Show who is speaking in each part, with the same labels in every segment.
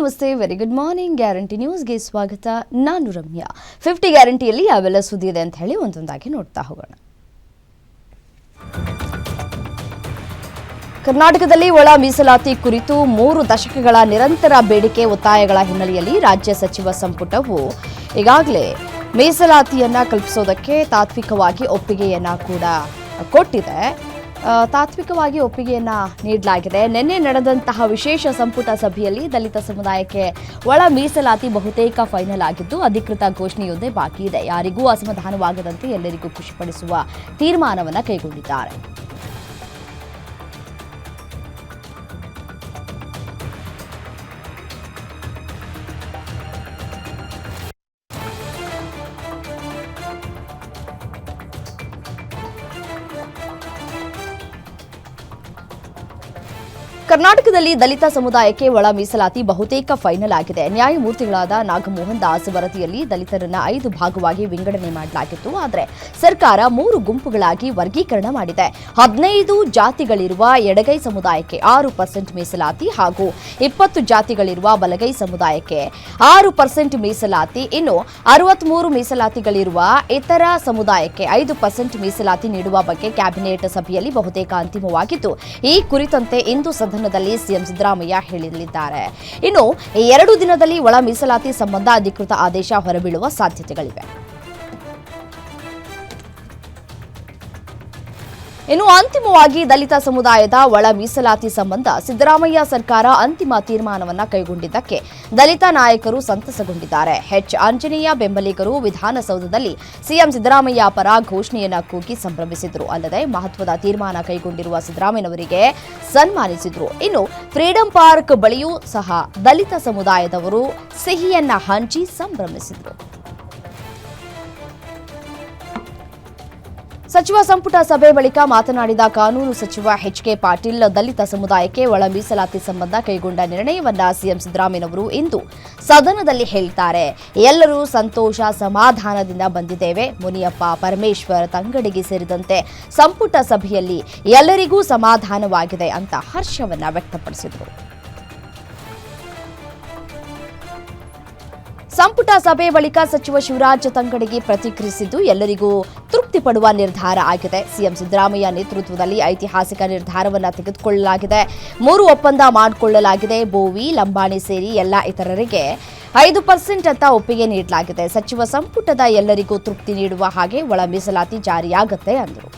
Speaker 1: ನಮಸ್ತೆ, very good morning. Guarantee ನ್ಯೂಸ್ಗೆ ಸ್ವಾಗತ. ನಾನು ರಮ್ಯಾ. 50 ಗ್ಯಾರಂಟಿಯಲ್ಲಿ ಯಾವೆಲ್ಲ ಸುದ್ದಿ ಇದೆ ಅಂತ ಹೇಳಿ ಒಂದೊಂದಾಗಿ ನೋಡ್ತಾ ಹೋಗೋಣ. ಕರ್ನಾಟಕದಲ್ಲಿ ಒಳ ಮೀಸಲಾತಿ ಕುರಿತು 3 ದಶಕಗಳ ನಿರಂತರ ಬೇಡಿಕೆ ಒತ್ತಾಯಗಳ ಹಿನ್ನೆಲೆಯಲ್ಲಿ ರಾಜ್ಯ ಸಚಿವ ಸಂಪುಟವು ಈಗಾಗಲೇ ಮೀಸಲಾತಿಯನ್ನ ಕಲ್ಪಿಸೋದಕ್ಕೆ ತಾತ್ವಿಕವಾಗಿ ಒಪ್ಪಿಗೆಯನ್ನ ಕೂಡ ಕೊಟ್ಟಿದೆ. ತಾತ್ವಿಕವಾಗಿ ಒಪ್ಪಿಗೆಯನ್ನ ನೀಡಲಾಗಿದೆ. ನಿನ್ನೆ ನಡೆದಂತಹ ವಿಶೇಷ ಸಂಪುಟ ಸಭೆಯಲ್ಲಿ ದಲಿತ ಸಮುದಾಯಕ್ಕೆ ಒಳ ಮೀಸಲಾತಿ ಬಹುತೇಕ ಫೈನಲ್ ಆಗಿದ್ದು ಅಧಿಕೃತ ಘೋಷಣೆಯೊಂದೇ ಬಾಕಿ ಇದೆ. ಯಾರಿಗೂ ಅಸಮಾಧಾನವಾಗದಂತೆ ಎಲ್ಲರಿಗೂ ಖುಷಿಪಡಿಸುವ ತೀರ್ಮಾನವನ್ನು ಕೈಗೊಂಡಿದ್ದಾರೆ. ಕರ್ನಾಟಕದಲ್ಲಿ ದಲಿತ ಸಮುದಾಯಕ್ಕೆ ಒಳ ಮೀಸಲಾತಿ ಬಹುತೇಕ ಫೈನಲ್ ಆಗಿದೆ. ನ್ಯಾಯಮೂರ್ತಿಗಳಾದ ನಾಗಮೋಹನ್ ದಾಸ್ ವರದಿಯಲ್ಲಿ ದಲಿತರನ್ನ 5 ಭಾಗವಾಗಿ ವಿಂಗಡಣೆ ಮಾಡಲಾಗಿತ್ತು. ಆದರೆ ಸರ್ಕಾರ 3 ಗುಂಪುಗಳಾಗಿ ವರ್ಗೀಕರಣ ಮಾಡಿದೆ. 15 ಜಾತಿಗಳಿರುವ ಎಡಗೈ ಸಮುದಾಯಕ್ಕೆ 6% ಮೀಸಲಾತಿ ಹಾಗೂ 20 ಜಾತಿಗಳಿರುವ ಬಲಗೈ ಸಮುದಾಯಕ್ಕೆ 6% ಮೀಸಲಾತಿ, ಇನ್ನು 63 ಮೀಸಲಾತಿಗಳಿರುವ ಇತರ ಸಮುದಾಯಕ್ಕೆ 5% ಮೀಸಲಾತಿ ನೀಡುವ ಬಗ್ಗೆ ಕ್ಯಾಬಿನೆಟ್ ಸಭೆಯಲ್ಲಿ ಬಹುತೇಕ ಅಂತಿಮವಾಗಿದ್ದು, ಈ ಕುರಿತಂತೆ ಇಂದು ಸದನದಲ್ಲಿ ಸಿಎಂ ಸಿದ್ದರಾಮಯ್ಯ ಹೇಳಿದ್ದಾರೆ. ಇನ್ನು 2 ದಿನದಲ್ಲಿ ಒಳ ಮೀಸಲಾತಿ ಸಂಬಂಧ ಅಧಿಕೃತ ಆದೇಶ ಹೊರಬೀಳುವ ಸಾಧ್ಯತೆಗಳಿವೆ. ಇನ್ನು ಅಂತಿಮವಾಗಿ ದಲಿತ ಸಮುದಾಯದ ಒಳ ಮೀಸಲಾತಿ ಸಂಬಂಧ ಸಿದ್ದರಾಮಯ್ಯ ಸರ್ಕಾರ ಅಂತಿಮ ತೀರ್ಮಾನವನ್ನ ಕೈಗೊಂಡಿದ್ದಕ್ಕೆ ದಲಿತ ನಾಯಕರು ಸಂತಸಗೊಂಡಿದ್ದಾರೆ. ಆಂಜನೇಯ ಬೆಂಬಲಿಗರು ವಿಧಾನಸೌಧದಲ್ಲಿ ಸಿಎಂ ಸಿದ್ದರಾಮಯ್ಯ ಪರ ಘೋಷಣೆಯನ್ನ ಕೂಗಿ ಸಂಭ್ರಮಿಸಿದ್ರು. ಅಲ್ಲದೆ ಮಹತ್ವದ ತೀರ್ಮಾನ ಕೈಗೊಂಡಿರುವ ಸಿದ್ದರಾಮಯ್ಯನವರಿಗೆ ಸನ್ಮಾನಿಸಿದ್ರು. ಇನ್ನು ಫ್ರೀಡಂ ಪಾರ್ಕ್ ಬಳಿಯೂ ಸಹ ದಲಿತ ಸಮುದಾಯದವರು ಸಿಹಿಯನ್ನ ಹಂಚಿ ಸಂಭ್ರಮಿಸಿದ್ರು. ಸಚಿವ ಸಂಪುಟ ಸಭೆ ಬಳಿಕ ಮಾತನಾಡಿದ ಕಾನೂನು ಸಚಿವ ಎಚ್.ಕೆ. ಪಾಟೀಲ್, ದಲಿತ ಸಮುದಾಯಕ್ಕೆ ಒಳ ಮೀಸಲಾತಿ ಸಂಬಂಧ ಕೈಗೊಂಡ ನಿರ್ಣಯವನ್ನ ಸಿಎಂ ಸಿದ್ದರಾಮಯ್ಯನವರು ಇಂದು ಸದನದಲ್ಲಿ ಹೇಳಿದ್ದಾರೆ. ಎಲ್ಲರೂ ಸಂತೋಷ ಸಮಾಧಾನದಿಂದ ಬಂದಿದ್ದೇವೆ. ಮುನಿಯಪ್ಪ, ಪರಮೇಶ್ವರ್, ತಂಗಡಿಗೆ ಸೇರಿದಂತೆ ಸಂಪುಟ ಸಭೆಯಲ್ಲಿ ಎಲ್ಲರಿಗೂ ಸಮಾಧಾನವಾಗಿದೆ ಅಂತ ಹರ್ಷವನ್ನ ವ್ಯಕ್ತಪಡಿಸಿದರು. ಸಂಪುಟ ಸಭೆ ಬಳಿಕ ಸಚಿವ ಶಿವರಾಜ್ ತಂಗಡಗಿ ಪ್ರತಿಕ್ರಿಯಿಸಿದ್ದು, ಎಲ್ಲರಿಗೂ ತೃಪ್ತಿ ಪಡುವ ನಿರ್ಧಾರ ಆಗಿದೆ. ಸಿಎಂ ಸಿದ್ದರಾಮಯ್ಯ ನೇತೃತ್ವದಲ್ಲಿ ಐತಿಹಾಸಿಕ ನಿರ್ಧಾರವನ್ನು ತೆಗೆದುಕೊಳ್ಳಲಾಗಿದೆ. 3 ಒಪ್ಪಂದ ಮಾಡಿಕೊಳ್ಳಲಾಗಿದೆ. ಬೋವಿ, ಲಂಬಾಣಿ ಸೇರಿ ಎಲ್ಲ ಇತರರಿಗೆ 5% ಅಂತ ಒಪ್ಪಿಗೆ ನೀಡಲಾಗಿದೆ. ಸಚಿವ ಸಂಪುಟದ ಎಲ್ಲರಿಗೂ ತೃಪ್ತಿ ನೀಡುವ ಹಾಗೆ ಒಳ ಮೀಸಲಾತಿ ಜಾರಿಯಾಗುತ್ತೆ ಎಂದರು.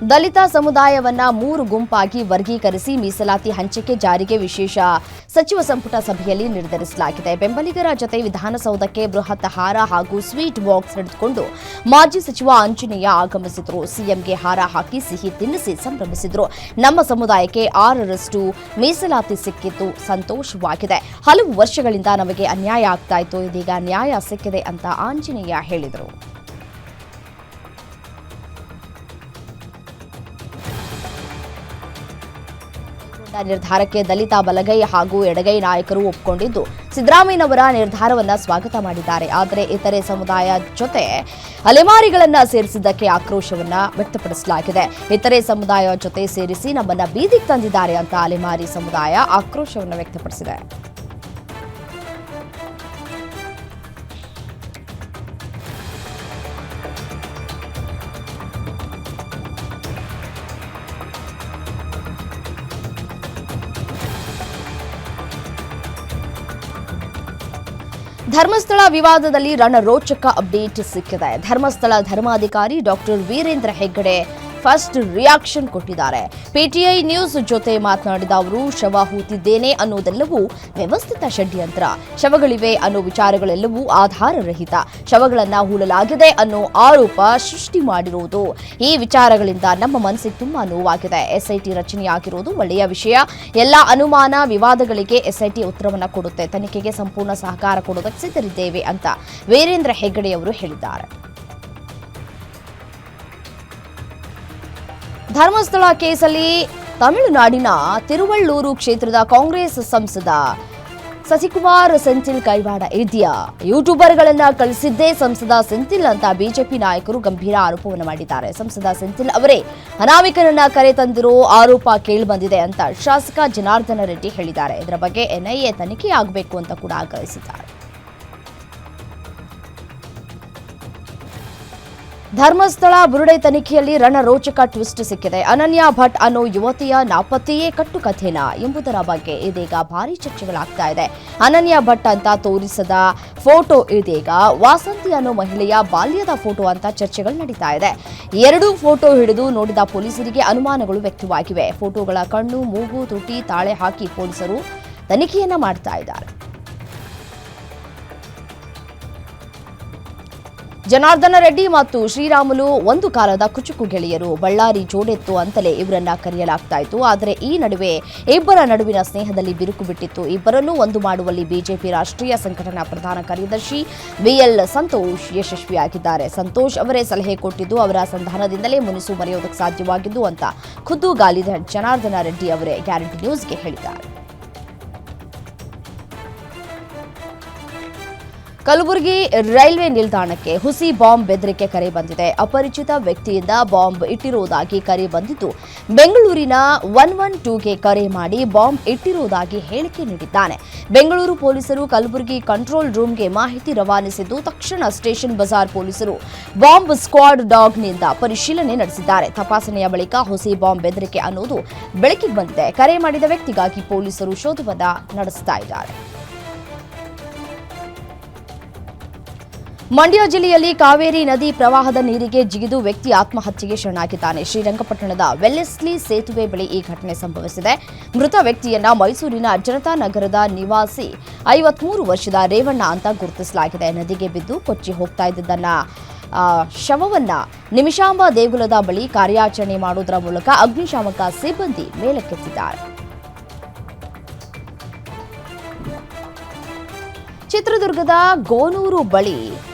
Speaker 1: ದಲಿತ ಸಮುದಾಯವನ್ನ 3 ಗುಂಪಾಗಿ ವರ್ಗೀಕರಿಸಿ ಮೀಸಲಾತಿ ಹಂಚಿಕೆ ಜಾರಿಗೆ ವಿಶೇಷ ಸಚಿವ ಸಂಪುಟ ಸಭೆಯಲ್ಲಿ ನಿರ್ಧರಿಸಲಾಗಿದೆ. ಬೆಂಬಲಿಗರ ಜೊತೆ ವಿಧಾನಸೌಧಕ್ಕೆ ಬೃಹತ್ ಹಾರ ಹಾಗೂ ಸ್ವೀಟ್ ಬಾಕ್ಸ್ ಹಿಡಿದುಕೊಂಡು ಮಾಜಿ ಸಚಿವ ಆಂಜನೇಯ ಆಗಮಿಸಿದ್ರು. ಸಿಎಂಗೆ ಹಾರ ಹಾಕಿ ಸಿಹಿ ತಿನ್ನಿಸಿ ಸಂಭ್ರಮಿಸಿದ್ರು. ನಮ್ಮ ಸಮುದಾಯಕ್ಕೆ 6% ಮೀಸಲಾತಿ ಸಿಕ್ಕಿದ್ದು ಸಂತೋಷವಾಗಿದೆ. ಹಲವು ವರ್ಷಗಳಿಂದ ನಮಗೆ ಅನ್ಯಾಯ ಆಗ್ತಾ ಇತ್ತು, ಇದೀಗ ನ್ಯಾಯ ಸಿಕ್ಕಿದೆ ಅಂತ ಆಂಜನೇಯ ಹೇಳಿದರು. ನಿರ್ಧಾರಕ್ಕೆ ದಲಿತ ಬಲಗೈ ಹಾಗೂ ಎಡಗೈ ನಾಯಕರು ಒಪ್ಪಿಕೊಂಡಿದ್ದು, ಸಿದ್ದರಾಮಯ್ಯನವರ ನಿರ್ಧಾರವನ್ನ ಸ್ವಾಗತ ಮಾಡಿದ್ದಾರೆ. ಆದರೆ ಇತರೆ ಸಮುದಾಯ ಜೊತೆ ಅಲೆಮಾರಿಗಳನ್ನ ಸೇರಿಸಿದ್ದಕ್ಕೆ ಆಕ್ರೋಶವನ್ನ ವ್ಯಕ್ತಪಡಿಸಲಾಗಿದೆ. ಇತರೆ ಸಮುದಾಯ ಜೊತೆ ಸೇರಿಸಿ ನಮ್ಮನ್ನ ಬೀದಿಗೆ ತಂದಿದ್ದಾರೆ ಅಂತ ಅಲೆಮಾರಿ ಸಮುದಾಯ ಆಕ್ರೋಶವನ್ನ ವ್ಯಕ್ತಪಡಿಸಿದೆ. ಧರ್ಮಸ್ಥಳ ವಿವಾದದಲ್ಲಿ ರಣರೋಚಕ ಅಪ್ಡೇಟ್ ಸಿಕ್ಕಿದೆ. ಧರ್ಮಸ್ಥಳ ಧರ್ಮಾಧಿಕಾರಿ doctor Veerendra Heggade first reaction ಕೊಟ್ಟಿದ್ದಾರೆ. ಪಿಟಿಐ ನ್ಯೂಸ್ ಜೊತೆ ಮಾತನಾಡಿದ ಅವರು, ಶವ ಹೂತಿದ್ದೇನೆ ಅನ್ನೋದೆಲ್ಲವೂ ವ್ಯವಸ್ಥಿತ ಷಡ್ಯಂತ್ರ. ಶವಗಳಿವೆ ಅನ್ನೋ ವಿಚಾರಗಳೆಲ್ಲವೂ ಆಧಾರರಹಿತ. ಶವಗಳನ್ನ ಹೂಳಲಾಗಿದೆ ಅನ್ನೋ ಆರೋಪ ಸೃಷ್ಟಿ ಮಾಡಿರುವುದು. ಈ ವಿಚಾರಗಳಿಂದ ನಮ್ಮ ಮನಸ್ಸಿಗೆ ತುಂಬಾ ನೋವಾಗಿದೆ. ಎಸ್ಐಟಿ ರಚನೆಯಾಗಿರುವುದು ಒಳ್ಳೆಯ ವಿಷಯ. ಎಲ್ಲ ಅನುಮಾನ ವಿವಾದಗಳಿಗೆ ಎಸ್ಐಟಿ ಉತ್ತರವನ್ನ ಕೊಡುತ್ತೆ. ತನಿಖೆಗೆ ಸಂಪೂರ್ಣ ಸಹಕಾರ ಕೊಡೋದಕ್ಕೆ ಸಿದ್ಧರಿದ್ದೇವೆ ಅಂತ ವೀರೇಂದ್ರ ಹೆಗ್ಗಡೆ ಅವರು ಹೇಳಿದ್ದಾರೆ. ಧರ್ಮಸ್ಥಳ ಕೇಸಲ್ಲಿ ತಮಿಳುನಾಡಿನ ತಿರುವಳ್ಳೂರು ಕ್ಷೇತ್ರದ ಕಾಂಗ್ರೆಸ್ ಸಂಸದ ಸಸಿಕುಮಾರ್ ಸೆಂಥಿಲ್ ಕೈವಾಡ ಇದೆಯಾ? ಯೂಟ್ಯೂಬರ್ಗಳನ್ನ ಕಳಿಸಿದ್ದೇ ಸಂಸದ ಸೆಂಥಿಲ್ ಅಂತ ಬಿಜೆಪಿ ನಾಯಕರು ಗಂಭೀರ ಆರೋಪವನ್ನು ಮಾಡಿದ್ದಾರೆ. ಸಂಸದ ಸೆಂಥಿಲ್ ಅವರೇ ಅನಾಮಿಕನನ್ನ ಕರೆ ತಂದಿರೋ ಆರೋಪ ಕೇಳಿಬಂದಿದೆ ಅಂತ ಶಾಸಕ ಜನಾರ್ದನ ರೆಡ್ಡಿ ಹೇಳಿದ್ದಾರೆ. ಇದರ ಬಗ್ಗೆ ಎನ್ಐಎ ತನಿಖೆ ಆಗಬೇಕು ಅಂತ ಕೂಡ ಆಗ್ರಹಿಸಿದ್ದಾರೆ. ಧರ್ಮಸ್ಥಳ ಬುರುಡೆ ತನಿಖೆಯಲ್ಲಿ ರಣರೋಚಕ ಟ್ವಿಸ್ಟ್ ಸಿಕ್ಕಿದೆ. ಅನನ್ಯ ಭಟ್ ಅನ್ನೋ ಯುವತಿಯ ನಾಪತ್ತೆಯೇ ಕಟ್ಟುಕಥೆನಾ ಎಂಬುದರ ಬಗ್ಗೆ ಇದೀಗ ಭಾರಿ ಚರ್ಚೆಗಳಾಗ್ತಾ ಇದೆ. ಅನನ್ಯ ಭಟ್ ಅಂತ ತೋರಿಸದ ಫೋಟೋ ಇದೀಗ ವಾಸಂತಿ ಅನ್ನೋ ಮಹಿಳೆಯ ಬಾಲ್ಯದ ಫೋಟೋ ಅಂತ ಚರ್ಚೆಗಳು ನಡೀತಾ ಇದೆ. ಎರಡೂ ಫೋಟೋ ಹಿಡಿದು ನೋಡಿದ ಪೊಲೀಸರಿಗೆ ಅನುಮಾನಗಳು ವ್ಯಕ್ತವಾಗಿವೆ. ಫೋಟೋಗಳ ಕಣ್ಣು, ಮೂಗು, ತುಟಿ ತಾಳೆ ಹಾಕಿ ಪೊಲೀಸರು ತನಿಖೆಯನ್ನ ಮಾಡ್ತಾ ಇದ್ದಾರೆ. ಜನಾರ್ದನ ರೆಡ್ಡಿ ಮತ್ತು ಶ್ರೀರಾಮುಲು ಒಂದು ಕಾಲದ ಕುಚುಕು ಗೆಳೆಯರು. ಬಳ್ಳಾರಿ ಜೋಡೆತ್ತು ಅಂತಲೇ ಇವರನ್ನ ಕರೆಯಲಾಗ್ತಾ ಇತ್ತು. ಆದರೆ ಈ ನಡುವೆ ಇಬ್ಬರ ನಡುವಿನ ಸ್ನೇಹದಲ್ಲಿ ಬಿರುಕು ಬಿಟ್ಟಿತ್ತು. ಇಬ್ಬರನ್ನೂ ಒಂದು ಮಾಡುವಲ್ಲಿ ಬಿಜೆಪಿ ರಾಷ್ಟ್ರೀಯ ಸಂಘಟನಾ ಪ್ರಧಾನ ಕಾರ್ಯದರ್ಶಿ ಬಿಎಲ್ ಸಂತೋಷ್ ಯಶಸ್ವಿಯಾಗಿದ್ದಾರೆ. ಸಂತೋಷ್ ಅವರೇ ಸಲಹೆ ಕೊಟ್ಟಿದ್ದು ಅವರ ಸಂಧಾನದಿಂದಲೇ ಮುನಿಸು ಮರೆಯೋದಕ್ಕೆ ಸಾಧ್ಯವಾಗಿದ್ದು ಅಂತ ಖುದ್ದು ಗಾಲಿದ ಜನಾರ್ದನ ರೆಡ್ಡಿ ಅವರೇ ಗ್ಯಾರಂಟಿ ನ್ಯೂಸ್ಗೆ ಹೇಳಿದ್ದಾರೆ. ಕಲಬುರಗಿ ರೈಲ್ವೆ ನಿಲ್ದಾಣಕ್ಕೆ ಹುಸಿ ಬಾಂಬ್ ಬೆದರಿಕೆ ಕರೆ ಬಂದಿದೆ. ಅಪರಿಚಿತ ವ್ಯಕ್ತಿಯಿಂದ ಬಾಂಬ್ ಇಟ್ಟಿರುವುದಾಗಿ ಕರೆ ಬಂದಿದ್ದು ಬೆಂಗಳೂರಿನ 112ಗೆ ಕರೆ ಮಾಡಿ ಬಾಂಬ್ ಇಟ್ಟಿರುವುದಾಗಿ ಹೇಳಿಕೆ ನೀಡಿದ್ದಾನೆ. ಬೆಂಗಳೂರು ಪೊಲೀಸರು ಕಲಬುರಗಿ ಕಂಟ್ರೋಲ್ ರೂಮ್ಗೆ ಮಾಹಿತಿ ರವಾನಿಸಿದ್ದು ತಕ್ಷಣ ಸ್ಟೇಷನ್ ಬಜಾರ್ ಪೊಲೀಸರು ಬಾಂಬ್ ಸ್ಕ್ವಾಡ್ ಡಾಗ್ನಿಂದ ಪರಿಶೀಲನೆ ನಡೆಸಿದ್ದಾರೆ. ತಪಾಸಣೆಯ ಬಳಿಕ ಹುಸಿ ಬಾಂಬ್ ಬೆದರಿಕೆ ಅನ್ನೋದು ಬೆಳಕಿಗೆ ಬಂದಿದೆ. ಕರೆ ಮಾಡಿದ ವ್ಯಕ್ತಿಗಾಗಿ ಪೊಲೀಸರು ಶೋಧವನ್ನ ನಡೆಸ್ತಾ ಇದ್ದಾರೆ. ಮಂಡ್ಯ ಜಿಲ್ಲೆಯಲ್ಲಿ ಕಾವೇರಿ ನದಿ ಪ್ರವಾಹದ ನೀರಿಗೆ ಜಿಗಿದು ವ್ಯಕ್ತಿ ಆತ್ಮಹತ್ಯೆಗೆ ಶರಣಾಗಿದ್ದಾನೆ. ಶ್ರೀರಂಗಪಟ್ಟಣದ ವೆಲ್ಲೆಸ್ಲಿ ಸೇತುವೆ ಬಳಿ ಈ ಘಟನೆ ಸಂಭವಿಸಿದೆ. ಮೃತ ವ್ಯಕ್ತಿಯನ್ನ ಮೈಸೂರಿನ ಜನತಾ ನಗರದ ನಿವಾಸಿ 53 ವರ್ಷದ ರೇವಣ್ಣ ಅಂತ ಗುರುತಿಸಲಾಗಿದೆ. ನದಿಗೆ ಬಿದ್ದು ಕೊಚ್ಚಿ ಹೋಗ್ತಾ ಇದ್ದದನ್ನ ಶವವನ್ನ ನಿಮಿಷಾಂಬ ದೇಗುಲದ ಬಳಿ ಕಾರ್ಯಾಚರಣೆ ಮಾಡುವುದರ ಮೂಲಕ ಅಗ್ನಿಶಾಮಕ ಸಿಬ್ಬಂದಿ ಮೇಲಕ್ಕೆತ್ತಿದ್ದಾರೆ. ಚಿತ್ರದುರ್ಗದ ಗೋನೂರು ಬಳಿ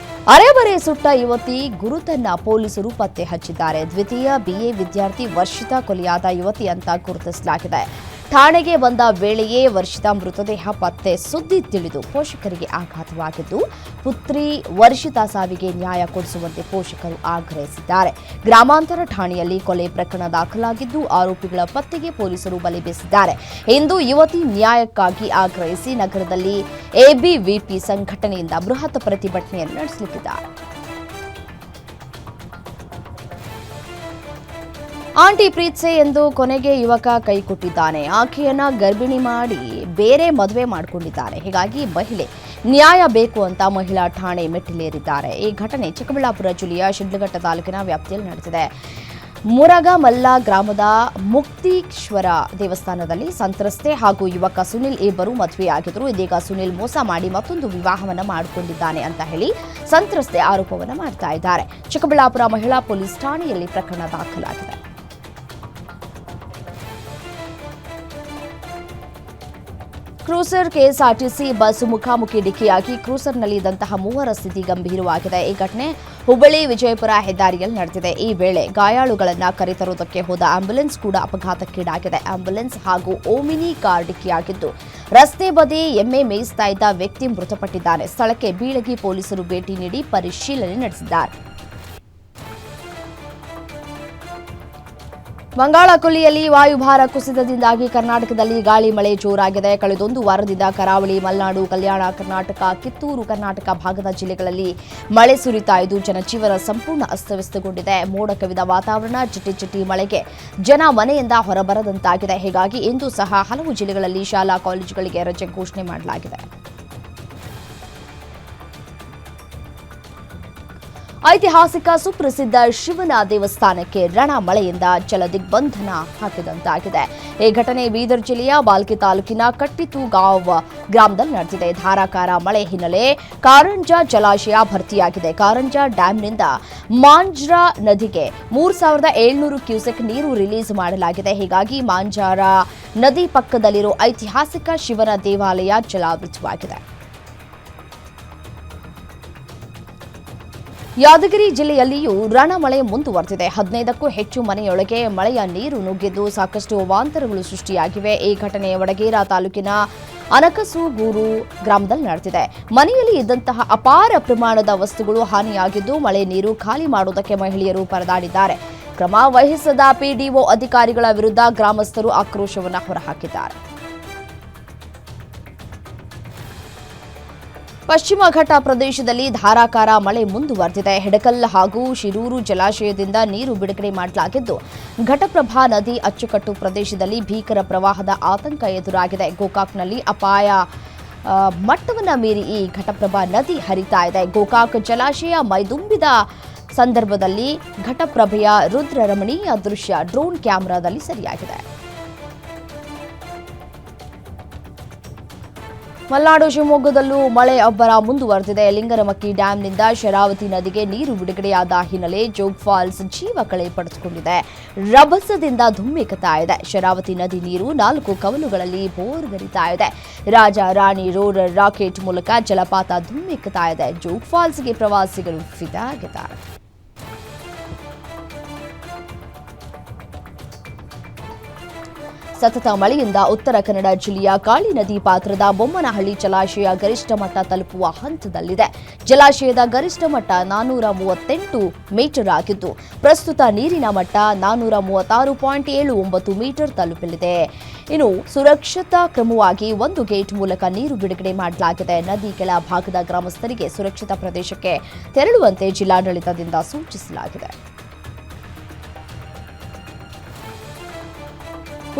Speaker 1: ಅರೆಬರೆ ಸುಟ್ಟ ಯುವತಿ ಗುರುತನ್ನ ಪೊಲೀಸರು ಪತ್ತೆ ಹಚ್ಚಿದ್ದಾರೆ. ದ್ವಿತೀಯ BA ವಿದ್ಯಾರ್ಥಿ ವರ್ಷಿತಾ ಕೊಲೆಯಾದ ಯುವತಿ ಅಂತ ಗುರುತಿಸಲಾಗಿದೆ. ಠಾಣೆಗೆ ಬಂದ ವೇಳೆಯೇ ವರ್ಷಿತಾ ಮೃತದೇಹ ಪತ್ತೆ ಸುದ್ದಿ ತಿಳಿದು ಪೋಷಕರಿಗೆ ಆಘಾತವಾಗಿದ್ದು ಪುತ್ರಿ ವರ್ಷಿತಾ ಸಾವಿಗೆ ನ್ಯಾಯ ಕೊಡಿಸುವಂತೆ ಪೋಷಕರು ಆಗ್ರಹಿಸಿದ್ದಾರೆ. ಗ್ರಾಮಾಂತರ ಠಾಣೆಯಲ್ಲಿ ಕೊಲೆ ಪ್ರಕರಣ ದಾಖಲಾಗಿದ್ದು ಆರೋಪಿಗಳ ಪತ್ತೆಗೆ ಪೊಲೀಸರು ಬಲೆ ಬೀಸಿದ್ದಾರೆ. ಇಂದು ಯುವತಿ ನ್ಯಾಯಕ್ಕಾಗಿ ಆಗ್ರಹಿಸಿ ನಗರದಲ್ಲಿ ABVP ಸಂಘಟನೆಯಿಂದ ಬೃಹತ್ ಪ್ರತಿಭಟನೆಯನ್ನು ನಡೆಸಲಿದ್ದಾರೆ. ಆಂಟಿ ಪ್ರೀತ್ಸೆ ಎಂದು ಕೊನೆಗೆ ಯುವಕ ಕೈ ಕೊಟ್ಟಿದ್ದಾನೆ. ಆಕೆಯನ್ನ ಗರ್ಭಿಣಿ ಮಾಡಿ ಬೇರೆ ಮದುವೆ ಮಾಡಿಕೊಂಡಿದ್ದಾನೆ. ಹೀಗಾಗಿ ಮಹಿಳೆ ನ್ಯಾಯ ಬೇಕು ಅಂತ ಮಹಿಳಾ ಠಾಣೆ ಮೆಟ್ಟಿಲೇರಿದ್ದಾರೆ. ಈ ಘಟನೆ ಚಿಕ್ಕಬಳ್ಳಾಪುರ ಜಿಲ್ಲೆಯ ಶಿಡ್ಲಘಟ್ಟ ತಾಲೂಕಿನ ವ್ಯಾಪ್ತಿಯಲ್ಲಿ ನಡೆದಿದೆ. ಮುರಗಮಲ್ಲ ಗ್ರಾಮದ ಮುಕ್ತೀಶ್ವರ ದೇವಸ್ಥಾನದಲ್ಲಿ ಸಂತ್ರಸ್ತೆ ಹಾಗೂ ಯುವಕ ಸುನಿಲ್ ಇಬ್ಬರು ಮದುವೆಯಾಗಿದ್ದರು. ಇದೀಗ ಸುನಿಲ್ ಮೋಸ ಮಾಡಿ ಮತ್ತೊಂದು ವಿವಾಹವನ್ನ ಮಾಡಿಕೊಂಡಿದ್ದಾನೆ ಅಂತ ಹೇಳಿ ಸಂತ್ರಸ್ತೆ ಆರೋಪವನ್ನ ಮಾಡ್ತಾ ಇದ್ದಾರೆ. ಚಿಕ್ಕಬಳ್ಳಾಪುರ ಮಹಿಳಾ ಪೊಲೀಸ್ ಠಾಣೆಯಲ್ಲಿ ಪ್ರಕರಣ ದಾಖಲಾಗಿದೆ. ಕ್ರೂಸರ್ ಕೆಎಸ್ಆರ್ಟಿಸಿ ಬಸ್ ಮುಖಾಮುಖಿ ಡಿಕ್ಕಿಯಾಗಿ ಕ್ರೂಸರ್ನಲ್ಲಿ ಇದ್ದಂತಹ ಮೂವರ ಸ್ಥಿತಿ ಗಂಭೀರವಾಗಿದೆ. ಈ ಘಟನೆ ಹುಬ್ಬಳ್ಳಿ ವಿಜಯಪುರ ಹೆದ್ದಾರಿಯಲ್ಲಿ ನಡೆದಿದೆ. ಈ ವೇಳೆ ಗಾಯಾಳುಗಳನ್ನು ಕರೆತರುವುದಕ್ಕೆ ಹೋದ ಆಂಬ್ಯುಲೆನ್ಸ್ ಕೂಡ ಅಪಘಾತಕ್ಕೀಡಾಗಿದೆ. ಆಂಬ್ಯುಲೆನ್ಸ್ ಹಾಗೂ ಓಮಿನಿ ಕಾರ್ ಡಿಕ್ಕಿಯಾಗಿದ್ದು ರಸ್ತೆ ಬದಿ ಎಮ್ಮೆ ಮೇಯಿಸ್ತಾ ಇದ್ದ ವ್ಯಕ್ತಿ ಮೃತಪಟ್ಟಿದ್ದಾನೆ. ಸ್ಥಳಕ್ಕೆ ಬೀಳಗಿ ಪೊಲೀಸರು ಭೇಟಿ ನೀಡಿ ಪರಿಶೀಲನೆ ನಡೆಸಿದ್ದಾರೆ. ಬಂಗಾಳ ಕೊಲ್ಲಿಯಲ್ಲಿ ವಾಯುಭಾರ ಕುಸಿತದಿಂದಾಗಿ ಕರ್ನಾಟಕದಲ್ಲಿ ಗಾಳಿ ಮಳೆ ಜೋರಾಗಿದೆ. ಕಳೆದೊಂದು ವಾರದಿಂದ ಕರಾವಳಿ, ಮಲೆನಾಡು, ಕಲ್ಯಾಣ ಕರ್ನಾಟಕ, ಕಿತ್ತೂರು ಕರ್ನಾಟಕ ಭಾಗದ ಜಿಲ್ಲೆಗಳಲ್ಲಿ ಮಳೆ ಸುರಿತಾ ಇದ್ದು ಜನಜೀವನ ಸಂಪೂರ್ಣ ಅಸ್ತವ್ಯಸ್ತಗೊಂಡಿದೆ. ಮೋಡ ಕವಿದ ವಾತಾವರಣ, ಚಿಟಿ ಮಳೆಗೆ ಜನ ಮನೆಯಿಂದ ಹೊರಬರದಂತಾಗಿದೆ. ಹೀಗಾಗಿ ಇಂದು ಸಹ ಹಲವು ಜಿಲ್ಲೆಗಳಲ್ಲಿ ಶಾಲಾ ಕಾಲೇಜುಗಳಿಗೆ ರಜೆ ಘೋಷಣೆ ಮಾಡಲಾಗಿದೆ. ಐತಿಹಾಸಿಕ ಸುಪ್ರಸಿದ್ಧ ಶಿವನ ದೇವಸ್ಥಾನಕ್ಕೆ ರಣ ಮಳೆಯಿಂದ ಜಲದಿಗ್ಬಂಧನ ಹಾಕಿದಂತಾಗಿದೆ. ಈ ಘಟನೆ ಬೀದರ್ ಜಿಲ್ಲೆಯ ಬಾಲ್ಕಿ ತಾಲೂಕಿನ ಕಟ್ಟಿತೂಗಾಂವ್ ಗ್ರಾಮದಲ್ಲಿ ನಡೆದಿದೆ. ಧಾರಾಕಾರ ಮಳೆ ಹಿನ್ನೆಲೆ ಕಾರಂಜಾ ಜಲಾಶಯ ಭರ್ತಿಯಾಗಿದೆ. ಕಾರಂಜಾ ಡ್ಯಾಂನಿಂದ ಮಾಂಜ್ರಾ ನದಿಗೆ 3700 ಕ್ಯೂಸೆಕ್ ನೀರು ರಿಲೀಸ್ ಮಾಡಲಾಗಿದೆ. ಹೀಗಾಗಿ ಮಾಂಜಾರ ನದಿ ಪಕ್ಕದಲ್ಲಿರೋ ಐತಿಹಾಸಿಕ ಶಿವನ ದೇವಾಲಯ ಜಲಾವೃತವಾಗಿದೆ. ಯಾದಗಿರಿ ಜಿಲ್ಲೆಯಲ್ಲಿಯೂ ರಣಮಳೆ ಮುಂದುವರೆದಿದೆ. 15ಕ್ಕೂ ಹೆಚ್ಚು ಮನೆಯೊಳಗೆ ಮಳೆಯ ನೀರು ನುಗ್ಗಿದ್ದು ಸಾಕಷ್ಟು ಅವಾಂತರಗಳು ಸೃಷ್ಟಿಯಾಗಿವೆ. ಈ ಘಟನೆ ವಡಗೇರಾ ತಾಲೂಕಿನ ಅನಕಸೂಗೂರು ಗ್ರಾಮದಲ್ಲಿ ನಡೆದಿದೆ. ಮನೆಯಲ್ಲಿ ಇದ್ದಂತಹ ಅಪಾರ ಪ್ರಮಾಣದ ವಸ್ತುಗಳು ಹಾನಿಯಾಗಿದ್ದು, ಮಳೆ ನೀರು ಖಾಲಿ ಮಾಡುವುದಕ್ಕೆ ಮಹಿಳೆಯರು ಪರದಾಡಿದ್ದಾರೆ. ಕ್ರಮ ವಹಿಸದ ಪಿಡಿಒ ಅಧಿಕಾರಿಗಳ ವಿರುದ್ಧ ಗ್ರಾಮಸ್ಥರು ಆಕ್ರೋಶವನ್ನು ಹೊರಹಾಕಿದ್ದಾರೆ. ಪಶ್ಚಿಮ ಘಟ್ಟ ಪ್ರದೇಶದಲ್ಲಿ ಧಾರಾಕಾರ ಮಳೆ ಮುಂದುವರೆದಿದೆ. ಹಿಡಕಲ್ ಹಾಗೂ ಶಿರೂರು ಜಲಾಶಯದಿಂದ ನೀರು ಬಿಡುಗಡೆ ಮಾಡಲಾಗಿದ್ದು, ಘಟಪ್ರಭಾ ನದಿ ಅಚ್ಚುಕಟ್ಟು ಪ್ರದೇಶದಲ್ಲಿ ಭೀಕರ ಪ್ರವಾಹದ ಆತಂಕ ಎದುರಾಗಿದೆ. ಗೋಕಾಕ್ನಲ್ಲಿ ಅಪಾಯ ಮಟ್ಟವನ್ನು ಮೀರಿ ಈ ಘಟಪ್ರಭಾ ನದಿ ಹರಿತಾ ಇದೆ. ಗೋಕಾಕ್ ಜಲಾಶಯ ಮೈದುಂಬಿದ ಸಂದರ್ಭದಲ್ಲಿ ಘಟಪ್ರಭೆಯ ರುದ್ರ ರಮಣೀಯ ದೃಶ್ಯ ಡ್ರೋನ್ ಕ್ಯಾಮೆರಾದಲ್ಲಿ ಸೆರೆಯಾಗಿದೆ. ಮಲೆನಾಡು ಶಿವಮೊಗ್ಗದಲ್ಲೂ ಮಳೆ ಅಬ್ಬರ ಮುಂದುವರೆದಿದೆ. ಲಿಂಗನಮಕ್ಕಿ ಡ್ಯಾಂನಿಂದ ಶರಾವತಿ ನದಿಗೆ ನೀರು ಬಿಡುಗಡೆಯಾದ ಹಿನ್ನೆಲೆ ಜೋಗ್ ಫಾಲ್ಸ್ ಜೀವ ಕಳೆ ಪಡೆದುಕೊಂಡಿದೆ. ರಭಸದಿಂದ ಧುಮ್ಮಿಕ್ಕುತ್ತಾ ಇದೆ. ಶರಾವತಿ ನದಿ ನೀರು 4 ಕವಲುಗಳಲ್ಲಿ ಬೋರ್ಗರಿತಾ ಇದೆ. ರಾಜ ರಾಣಿ ರೋರರ್ ರಾಕೆಟ್ ಮೂಲಕ ಜಲಪಾತ ಧುಮ್ಮಿಕ್ಕುತ್ತಾ ಇದೆ. ಜೋಗ್ ಫಾಲ್ಸ್ಗೆ ಪ್ರವಾಸಿಗರು ಫಿದಾ ಆಗಿದ್ದಾರೆ. ಸತತ ಮಳೆಯಿಂದ ಉತ್ತರ ಕನ್ನಡ ಜಿಲ್ಲೆಯ ಕಾಳಿ ನದಿ ಪಾತ್ರದ ಬೊಮ್ಮನಹಳ್ಳಿ ಜಲಾಶಯ ಗರಿಷ್ಠ ಮಟ್ಟ ತಲುಪುವ ಹಂತದಲ್ಲಿದೆ. ಜಲಾಶಯದ ಗರಿಷ್ಠ ಮಟ್ಟ 438 ಮೀಟರ್ ಆಗಿದ್ದು, ಪ್ರಸ್ತುತ ನೀರಿನ ಮಟ್ಟ 436.79 ಮೀಟರ್ ತಲುಪಲಿದೆ. ಇನ್ನು ಸುರಕ್ಷತಾ ಕ್ರಮವಾಗಿ 1 ಗೇಟ್ ಮೂಲಕ ನೀರು ಬಿಡುಗಡೆ ಮಾಡಲಾಗಿದೆ. ನದಿ ಕೆಳ ಭಾಗದ ಗ್ರಾಮಸ್ಥರಿಗೆ ಸುರಕ್ಷಿತ ಪ್ರದೇಶಕ್ಕೆ ತೆರಳುವಂತೆ ಜಿಲ್ಲಾಡಳಿತದಿಂದ ಸೂಚಿಸಲಾಗಿದೆ.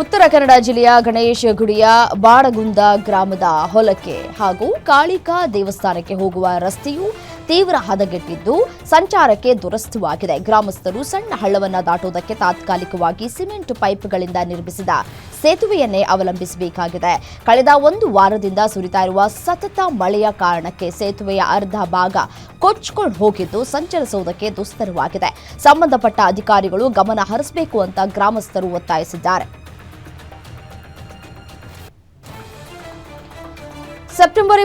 Speaker 1: ಉತ್ತರ ಕನ್ನಡ ಜಿಲ್ಲೆಯ ಗಣೇಶ ಗುಡಿಯ ಬಾಡಗುಂದ ಗ್ರಾಮದ ಹೊಲಕ್ಕೆ ಹಾಗೂ ಕಾಳಿಕಾ ದೇವಸ್ಥಾನಕ್ಕೆ ಹೋಗುವ ರಸ್ತೆಯು ತೀವ್ರ ಹದಗೆಟ್ಟಿದ್ದು ಸಂಚಾರಕ್ಕೆ ದುರಸ್ತುವಾಗಿದೆ. ಗ್ರಾಮಸ್ಥರು ಸಣ್ಣ ಹಳ್ಳವನ್ನು ದಾಟುವುದಕ್ಕೆ ತಾತ್ಕಾಲಿಕವಾಗಿ ಸಿಮೆಂಟ್ ಪೈಪ್ಗಳಿಂದ ನಿರ್ಮಿಸಿದ ಸೇತುವೆಯನ್ನೇ ಅವಲಂಬಿಸಬೇಕಾಗಿದೆ. ಕಳೆದ 1 ವಾರದಿಂದ ಸುರಿತಾ ಇರುವ ಸತತ ಮಳೆಯ ಕಾರಣಕ್ಕೆ ಸೇತುವೆಯ ಅರ್ಧ ಭಾಗ ಕೊಚ್ಚಿಕೊಂಡು ಹೋಗಿದ್ದು ಸಂಚರಿಸುವುದಕ್ಕೆ ದುಸ್ತರವಾಗಿದೆ. ಸಂಬಂಧಪಟ್ಟ ಅಧಿಕಾರಿಗಳು ಗಮನ ಹರಿಸಬೇಕು ಅಂತ ಗ್ರಾಮಸ್ಥರು ಒತ್ತಾಯಿಸಿದ್ದಾರೆ. ಸೆಪ್ಟೆಂಬರ್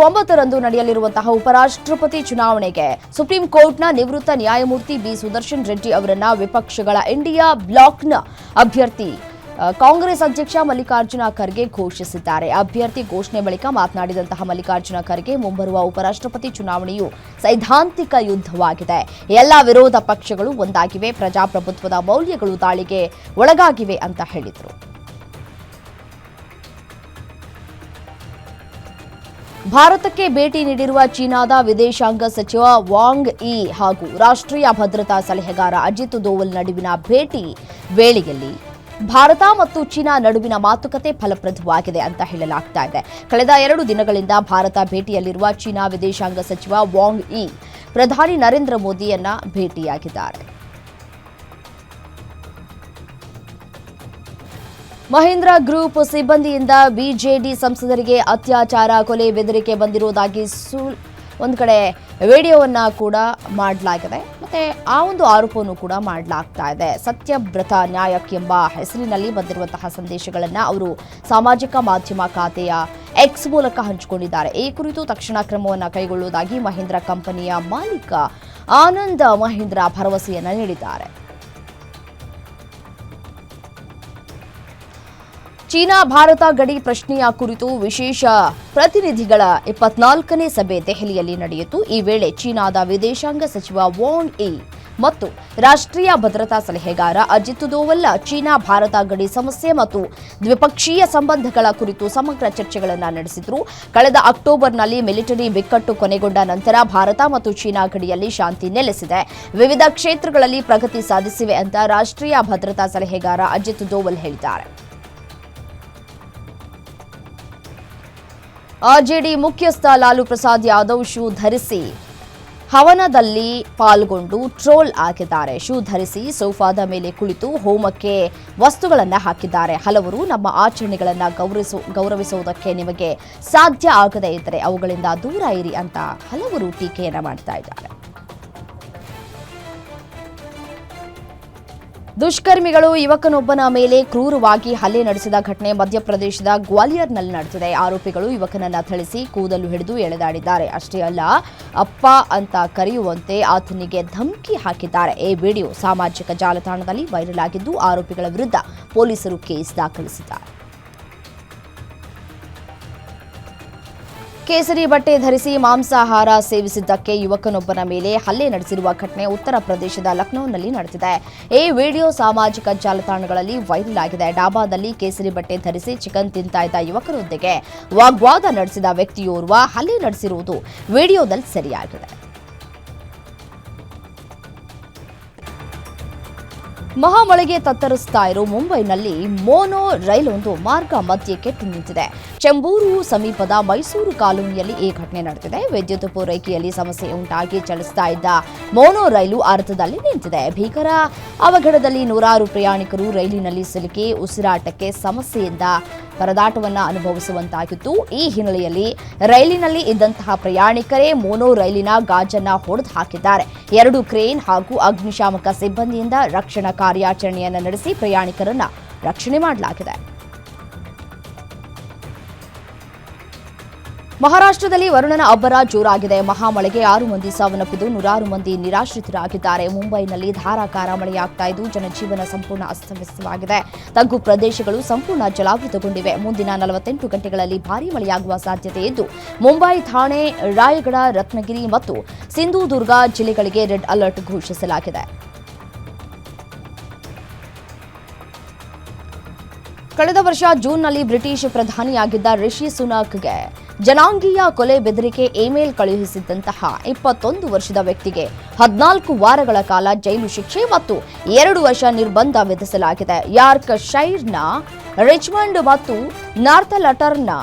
Speaker 1: 9ರಂದು ನಡೆಯಲಿರುವಂತಹ ಉಪರಾಷ್ಟ್ರಪತಿ ಚುನಾವಣೆಗೆ ಸುಪ್ರೀಂ ಕೋರ್ಟ್ನ ನಿವೃತ್ತ ನ್ಯಾಯಮೂರ್ತಿ ಬಿ ಸುದರ್ಶನ್ ರೆಡ್ಡಿ ಅವರನ್ನ ವಿಪಕ್ಷಗಳ ಇಂಡಿಯಾ ಬ್ಲಾಕ್ನ ಅಭ್ಯರ್ಥಿ ಕಾಂಗ್ರೆಸ್ ಅಧ್ಯಕ್ಷ ಮಲ್ಲಿಕಾರ್ಜುನ ಖರ್ಗೆ ಘೋಷಿಸಿದ್ದಾರೆ. ಅಭ್ಯರ್ಥಿ ಘೋಷಣೆ ಬಳಿಕ ಮಾತನಾಡಿದಂತಹ ಮಲ್ಲಿಕಾರ್ಜುನ ಖರ್ಗೆ, ಮುಂಬರುವ ಉಪರಾಷ್ಟ್ರಪತಿ ಚುನಾವಣೆಯು ಸೈದ್ಧಾಂತಿಕ ಯುದ್ಧವಾಗಿದೆ. ಎಲ್ಲ ವಿರೋಧ ಪಕ್ಷಗಳು ಒಂದಾಗಿವೆ. ಪ್ರಜಾಪ್ರಭುತ್ವದ ಮೌಲ್ಯಗಳು ದಾಳಿಗೆ ಒಳಗಾಗಿವೆ ಅಂತ ಹೇಳಿದರು. ಭಾರತಕ್ಕೆ ಭೇಟಿ ನೀಡಿರುವ ಚೀನಾದ ವಿದೇಶಾಂಗ ಸಚಿವ ವಾಂಗ್ ಯಿ ಹಾಗೂ ರಾಷ್ಟ್ರೀಯ ಭದ್ರತಾ ಸಲಹೆಗಾರ ಅಜಿತ್ ದೋವಲ್ ನಡುವಿನ ಭೇಟಿ ವೇಳೆಯಲ್ಲಿ ಭಾರತ ಮತ್ತು ಚೀನಾ ನಡುವಿನ ಮಾತುಕತೆ ಫಲಪ್ರದವಾಗಿದೆ ಅಂತ ಹೇಳಲಾಗ್ತಾ ಇದೆ. ಕಳೆದ 2 ದಿನಗಳಿಂದ ಭಾರತ ಭೇಟಿಯಲ್ಲಿರುವ ಚೀನಾ ವಿದೇಶಾಂಗ ಸಚಿವ ವಾಂಗ್ ಯಿ ಪ್ರಧಾನಿ ನರೇಂದ್ರ ಮೋದಿಯನ್ನ ಭೇಟಿಯಾಗಿದ್ದಾರೆ. ಮಹೀಂದ್ರ ಗ್ರೂಪ್ ಸಿಬ್ಬಂದಿಯಿಂದ ಬಿಜೆಡಿ ಸಂಸದರಿಗೆ ಅತ್ಯಾಚಾರ, ಕೊಲೆ, ಬೆದರಿಕೆ ಬಂದಿರುವುದಾಗಿ ಒಂದು ಕಡೆ ವಿಡಿಯೋವನ್ನ ಕೂಡ ಮಾಡಲಾಗಿದೆ. ಮತ್ತೆ ಆ ಒಂದು ಆರೋಪವನ್ನು ಕೂಡ ಮಾಡಲಾಗ್ತಾ ಇದೆ. ಸತ್ಯಬ್ರತ ನ್ಯಾಯಕ್ ಎಂಬ ಹೆಸರಿನಲ್ಲಿ ಬಂದಿರುವಂತಹ ಸಂದೇಶಗಳನ್ನು ಅವರು ಸಾಮಾಜಿಕ ಮಾಧ್ಯಮ ಖಾತೆಯ ಎಕ್ಸ್ ಮೂಲಕ ಹಂಚಿಕೊಂಡಿದ್ದಾರೆ. ಈ ಕುರಿತು ತಕ್ಷಣ ಕ್ರಮವನ್ನು ಕೈಗೊಳ್ಳುವುದಾಗಿ ಮಹೀಂದ್ರ ಕಂಪನಿಯ ಮಾಲೀಕ ಆನಂದ್ ಮಹೀಂದ್ರ ಭರವಸೆಯನ್ನ ನೀಡಿದ್ದಾರೆ. ಚೀನಾ ಭಾರತ ಗಡಿ ಪ್ರಶ್ನೆಯ ಕುರಿತು ವಿಶೇಷ ಪ್ರತಿನಿಧಿಗಳ 24ನೇ ಸಭೆ ದೆಹಲಿಯಲ್ಲಿ ನಡೆಯಿತು. ಈ ವೇಳೆ ಚೀನಾದ ವಿದೇಶಾಂಗ ಸಚಿವ ವಾಂಗ್ ಯಿ ಮತ್ತು ರಾಷ್ಟ್ರೀಯ ಭದ್ರತಾ ಸಲಹೆಗಾರ ಅಜಿತ್ ದೋವಲ್ ಚೀನಾ ಭಾರತ ಗಡಿ ಸಮಸ್ಯೆ ಮತ್ತು ದ್ವಿಪಕ್ಷೀಯ ಸಂಬಂಧಗಳ ಕುರಿತು ಸಮಗ್ರ ಚರ್ಚೆಗಳನ್ನು ನಡೆಸಿದರು. ಕಳೆದ ಅಕ್ಟೋಬರ್ನಲ್ಲಿ ಮಿಲಿಟರಿ ಬಿಕ್ಕಟ್ಟು ಕೊನೆಗೊಂಡ ನಂತರ ಭಾರತ ಮತ್ತು ಚೀನಾ ಗಡಿಯಲ್ಲಿ ಶಾಂತಿ ನೆಲೆಸಿದೆ. ವಿವಿಧ ಕ್ಷೇತ್ರಗಳಲ್ಲಿ ಪ್ರಗತಿ ಸಾಧಿಸಿವೆ ಅಂತ ರಾಷ್ಟ್ರೀಯ ಭದ್ರತಾ ಸಲಹೆಗಾರ ಅಜಿತ್ ದೋವಲ್ ಹೇಳಿದ್ದಾರೆ. ಆರ್ಜೆಡಿ ಮುಖ್ಯಸ್ಥ ಲಾಲು ಪ್ರಸಾದ್ ಯಾದವ್ ಶೂ ಧರಿಸಿ ಹವನದಲ್ಲಿ ಪಾಲ್ಗೊಂಡು ಟ್ರೋಲ್ ಆಗಿದ್ದಾರೆ. ಶೂ ಧರಿಸಿ ಸೋಫಾದ ಮೇಲೆ ಕುಳಿತು ಹೋಮಕ್ಕೆ ವಸ್ತುಗಳನ್ನು ಹಾಕಿದ್ದಾರೆ. ಹಲವರು ನಮ್ಮ ಆಚರಣೆಗಳನ್ನು ಗೌರವಿಸುವುದಕ್ಕೆ ನಿಮಗೆ ಸಾಧ್ಯ ಆಗದೇ ಇದ್ದರೆ ಅವುಗಳಿಂದ ದೂರ ಇರಿ ಅಂತ ಹಲವರು ಟೀಕೆಯನ್ನು ಮಾಡ್ತಾ ಇದ್ದಾರೆ. ದುಷ್ಕರ್ಮಿಗಳು ಯುವಕನೊಬ್ಬನ ಮೇಲೆ ಕ್ರೂರವಾಗಿ ಹಲ್ಲೆ ನಡೆಸಿದ ಘಟನೆ ಮಧ್ಯಪ್ರದೇಶದ ಗ್ವಾಲಿಯರ್ನಲ್ಲಿ ನಡೆದಿದೆ. ಆರೋಪಿಗಳು ಯುವಕನನ್ನ ಥಳಿಸಿ ಕೂದಲು ಹಿಡಿದು ಎಳೆದಾಡಿದ್ದಾರೆ. ಅಷ್ಟೇ ಅಲ್ಲ, ಅಪ್ಪ ಅಂತ ಕರೆಯುವಂತೆ ಆತನಿಗೆ ಧಮಕಿ ಹಾಕಿದ್ದಾರೆ. ಈ ವಿಡಿಯೋ ಸಾಮಾಜಿಕ ಜಾಲತಾಣದಲ್ಲಿ ವೈರಲ್ ಆಗಿದ್ದು ಆರೋಪಿಗಳ ವಿರುದ್ಧ ಪೊಲೀಸರು ಕೇಸ್ ದಾಖಲಿಸಿದ್ದಾರೆ. ಕೇಸರಿ ಬಟ್ಟೆ ಧರಿಸಿ ಮಾಂಸಾಹಾರ ಸೇವಿಸಿದ್ದಕ್ಕೆ ಯುವಕನೊಬ್ಬನ ಮೇಲೆ ಹಲ್ಲೆ ನಡೆಸಿರುವ ಘಟನೆ ಉತ್ತರ ಪ್ರದೇಶದ ಲಖನೌನಲ್ಲಿ ನಡೆದಿದೆ. ಈ ವಿಡಿಯೋ ಸಾಮಾಜಿಕ ಜಾಲತಾಣಗಳಲ್ಲಿ ವೈರಲ್ ಆಗಿದೆ. ಡಾಬಾದಲ್ಲಿ ಕೇಸರಿ ಬಟ್ಟೆ ಧರಿಸಿ ಚಿಕನ್ ತಿಂತಾ ಇದ್ದ ಯುವಕರೊಂದಿಗೆ ವಾಗ್ವಾದ ನಡೆಸಿದ ವ್ಯಕ್ತಿಯೋರ್ವ ಹಲ್ಲೆ ನಡೆಸಿರುವುದು ವಿಡಿಯೋದಲ್ಲಿ ಸೆರೆಯಾಗಿದೆ. ಮಹಾಮಳೆಗೆ ತತ್ತರಿಸ್ತಾ ಇರೋ ಮುಂಬೈನಲ್ಲಿ ಮೋನೋ ರೈಲೊಂದು ಮಾರ್ಗ ಮಧ್ಯೆ ಕೆಟ್ಟು ನಿಂತಿದೆ. ಚೆಂಬೂರು ಸಮೀಪದ ಮೈಸೂರು ಕಾಲೋನಿಯಲ್ಲಿ ಈ ಘಟನೆ ನಡೆದಿದೆ. ವಿದ್ಯುತ್ ಪೂರೈಕೆಯಲ್ಲಿ ಸಮಸ್ಯೆ ಉಂಟಾಗಿ ಚಲಿಸ್ತಾ ಇದ್ದ ಮೋನೋ ರೈಲು ಅರ್ಧದಲ್ಲಿ ನಿಂತಿದೆ. ಭೀಕರ ಅವಘಡದಲ್ಲಿ ನೂರಾರು ಪ್ರಯಾಣಿಕರು ರೈಲಿನಲ್ಲಿ ಸಿಲುಕಿ ಉಸಿರಾಟಕ್ಕೆ ಸಮಸ್ಯೆಯಿಂದ ಪರದಾಟವನ್ನ ಅನುಭವಿಸುವಂತಾಗಿತ್ತು. ಈ ಹಿನ್ನೆಲೆಯಲ್ಲಿ ರೈಲಿನಲ್ಲಿ ಇದ್ದಂತಹ ಪ್ರಯಾಣಿಕರೇ ಮೋನೋ ರೈಲಿನ ಗಾಜನ್ನ ಹೊಡೆದು ಹಾಕಿದ್ದಾರೆ. 2 ಕ್ರೇನ್ ಹಾಗೂ ಅಗ್ನಿಶಾಮಕ ಸಿಬ್ಬಂದಿಯಿಂದ ರಕ್ಷಣಾ ಕಾರ್ಯಾಚರಣೆಯನ್ನು ನಡೆಸಿ ಪ್ರಯಾಣಿಕರನ್ನ ರಕ್ಷಣೆ ಮಾಡಲಾಗಿದೆ. ಮಹಾರಾಷ್ಟ್ರದಲ್ಲಿ ವರುಣನ ಅಬ್ಬರ ಜೋರಾಗಿದೆ. ಮಹಾಮಳೆಗೆ 6 ಮಂದಿ ಸಾವನ್ನಪ್ಪಿದ್ದು ನೂರಾರು ಮಂದಿ ನಿರಾಶ್ರಿತರಾಗಿದ್ದಾರೆ. ಮುಂಬೈನಲ್ಲಿ ಧಾರಾಕಾರ ಮಳೆಯಾಗ್ತಾ ಇದ್ದು ಜನಜೀವನ ಸಂಪೂರ್ಣ ಅಸ್ತವ್ಯಸ್ತವಾಗಿದೆ. ತಗ್ಗು ಪ್ರದೇಶಗಳು ಸಂಪೂರ್ಣ ಜಲಾವೃತಗೊಂಡಿವೆ. ಮುಂದಿನ 48 ಗಂಟೆಗಳಲ್ಲಿ ಭಾರೀ ಮಳೆಯಾಗುವ ಸಾಧ್ಯತೆ ಇದ್ದು ಮುಂಬೈ, ಥಾಣೆ, ರಾಯಗಢ, ರತ್ನಗಿರಿ ಮತ್ತು ಸಿಂಧುದುರ್ಗ ಜಿಲ್ಲೆಗಳಿಗೆ ರೆಡ್ ಅಲರ್ಟ್ ಘೋಷಿಸಲಾಗಿದೆ. ಕಳೆದ ವರ್ಷ ಜೂನ್ನಲ್ಲಿ ಬ್ರಿಟಿಷ್ ಪ್ರಧಾನಿಯಾಗಿದ್ದ ರಿಷಿ ಸುನಾಕ್ಗೆ ಜನಾಂಗೀಯ ಕೊಲೆ ಬೆದರಿಕೆ ಇಮೇಲ್ ಕಳುಹಿಸಿದ್ದಂತಹ 21 ವರ್ಷದ ವ್ಯಕ್ತಿಗೆ 14 ವಾರಗಳ ಕಾಲ ಜೈಲು ಶಿಕ್ಷೆ ಮತ್ತು 2 ವರ್ಷ ನಿರ್ಬಂಧ ವಿಧಿಸಲಾಗಿದೆ. ಯಾರ್ಕ್ ಶೈರ್ನ ರಿಚ್ಮಂಡ್ ಮತ್ತು ನಾರ್ಥಲ್ಟರ್ನ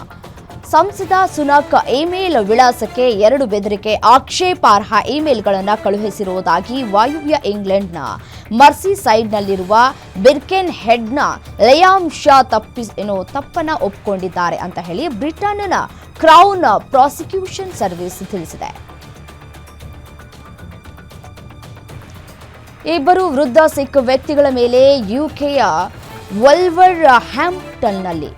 Speaker 1: ಸಂಸದ ಸುನಾಕ್ ಇಮೇಲ್ ವಿಳಾಸಕ್ಕೆ 2 ಬೆದರಿಕೆ ಆಕ್ಷೇಪಾರ್ಹ ಇಮೇಲ್ಗಳನ್ನು ಕಳುಹಿಸಿರುವುದಾಗಿ ವಾಯುವ್ಯ ಇಂಗ್ಲೆಂಡ್ನ ಮರ್ಸಿ ಸೈಡ್ನಲ್ಲಿರುವ ಬಿರ್ಕೆನ್ ಹೆಡ್ನ ಲಿಯಾಮ್ ಶಾ ತಪ್ಪನ್ನ ಒಪ್ಪಿಕೊಂಡಿದ್ದಾರೆ ಅಂತ ಹೇಳಿ ಬ್ರಿಟನ್ನ ಕ್ರೌನ್ ಪ್ರಾಸಿಕ್ಯೂಷನ್ ಸರ್ವಿಸ್ ತಿಳಿಸಿದೆ. ಇಬ್ಬರು ವೃದ್ಧ ಸಿಖ್ ವ್ಯಕ್ತಿಗಳ ಮೇಲೆ ಯುಕೆಯ ವಲ್ವರ್ ಹ್ಯಾಂಪ್ಟನ್ನಲ್ಲಿ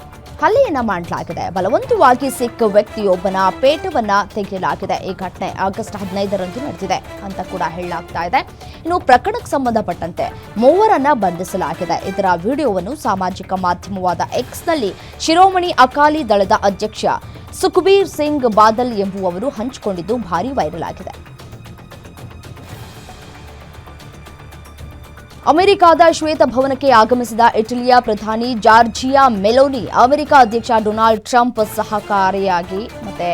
Speaker 1: ಹಲ್ಲೆಯನ್ನ ಮಾಡಲಾಗಿದೆ. ಬಲವಂತವಾಗಿ ಸಿಖ್ ವ್ಯಕ್ತಿಯೊಬ್ಬನ ಪೇಟವನ್ನ ತೆಗೆಯಲಾಗಿದೆ. ಈ ಘಟನೆ ಆಗಸ್ಟ್ 15ರಂದು ನಡೆದಿದೆ ಅಂತ ಕೂಡ ಹೇಳಲಾಗ್ತಾ ಇದೆ. ಇನ್ನು ಪ್ರಕರಣಕ್ಕೆ ಸಂಬಂಧಪಟ್ಟಂತೆ 3 ಬಂಧಿಸಲಾಗಿದೆ. ಇದರ ವಿಡಿಯೋವನ್ನು ಸಾಮಾಜಿಕ ಮಾಧ್ಯಮವಾದ ಎಕ್ಸ್ನಲ್ಲಿ ಶಿರೋಮಣಿ ಅಕಾಲಿ ದಳದ ಅಧ್ಯಕ್ಷ ಸುಖಬೀರ್ ಸಿಂಗ್ ಬಾದಲ್ ಎಂಬುವವರು ಹಂಚಿಕೊಂಡಿದ್ದು ಭಾರೀ ವೈರಲ್ ಆಗಿದೆ. ಅಮೆರಿಕದ ಶ್ವೇತಭವನಕ್ಕೆ ಆಗಮಿಸಿದ ಇಟಲಿಯ ಪ್ರಧಾನಿ ಜಾರ್ಜಿಯಾ ಮೆಲೋನಿ ಅಮೆರಿಕ ಅಧ್ಯಕ್ಷ ಡೊನಾಲ್ಡ್ ಟ್ರಂಪ್ ಸಹಕಾರಿಯಾಗಿ ಮತ್ತೆ